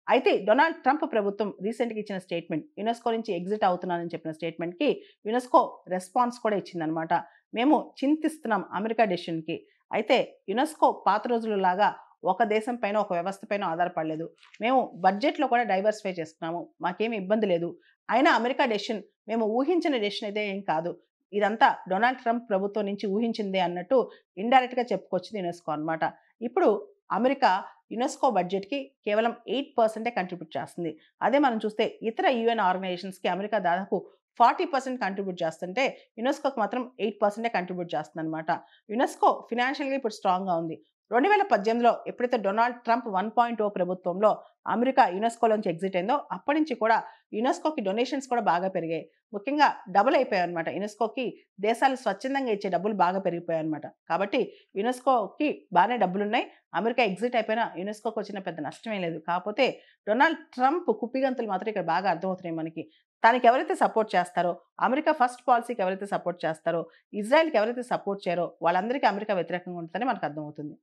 అయితే Donald Trump ప్రభుత్వం రీసెంట్‌గా ఇచ్చిన స్టేట్మెంట్ యునెస్కో నుంచి ఎగ్జిట్ అవుతున్నానని చెప్పిన స్టేట్మెంట్‌కి యునెస్కో రెస్పాన్స్ కూడా ఇచ్చిందనమాట. మేము చింతిస్తున్నాం అమెరికా డెసిషన్‌కి. అయితే యునెస్కో పాత రోజుల్లాగా ఒక దేశం పైన, ఒక వ్యవస్థ పైన ఆధారపడలేదు. మేము బడ్జెట్‌లో కూడా డైవర్సిఫై చేసుకున్నాము. మాకేమి ఇబ్బంది లేదు. అయినా అమెరికా డెసిషన్ మేము ఊహించిన డెసిషన్ అయితే ఏం కాదు. ఇదంతా డొనాల్డ్ ట్రంప్ ప్రభుత్వం నుంచి ఊహించిందే అన్నట్టు ఇండైరెక్ట్‌గా చెప్పుకొచ్చింది యునెస్కో అనమాట. ఇప్పుడు అమెరికా యునెస్కో బడ్జెట్‌కి కేవలం 8% కంట్రిబ్యూట్ చేస్తుంది. అదే మనం చూస్తే ఇతర యూఎన్ ఆర్గనైజేషన్స్‌కి అమెరికా దాదాపు 40% కంట్రిబ్యూట్ చేస్తుంటే, యునెస్కోకి మాత్రం 8% కంట్రిబ్యూట్ చేస్తుందనమాట. యునెస్కో ఫినాన్షియల్‌గా ఇప్పుడు స్ట్రాంగ్‌గా ఉంది. 2018లో ఎప్పుడైతే డొనాల్డ్ ట్రంప్ 1.0 ప్రభుత్వంలో అమెరికా యునెస్కోలోంచి ఎగ్జిట్ అయిందో, అప్పటి నుంచి కూడా యునెస్కోకి డొనేషన్స్ కూడా బాగా పెరిగాయి. ముఖ్యంగా డబుల్ అయిపోయాయన్నమాట. యునెస్కోకి దేశాలు స్వచ్ఛందంగా ఇచ్చే డబ్బులు బాగా పెరిగిపోయాయన్నమాట. కాబట్టి యునెస్కోకి బానే డబ్బులున్నాయి. అమెరికా ఎగ్జిట్ అయిపోయినా యునెస్కోకి వచ్చిన పెద్ద నష్టమేం లేదు. కాపోతే డొనాల్డ్ ట్రంప్ కుప్పిగంతులు మాత్రం ఇక్కడ బాగా అర్థమవుతున్నాయి మనకి. తనకెవరైతే సపోర్ట్ చేస్తారో, అమెరికా ఫస్ట్ పాలిసీకి ఎవరైతే సపోర్ట్ చేస్తారో, ఇజ్రాయెల్‌కి ఎవరైతే సపోర్ట్ చేయరో వాళ్ళందరికీ అమెరికా వ్యతిరేకంగా ఉంటదని మనకు అర్థమవుతుంది.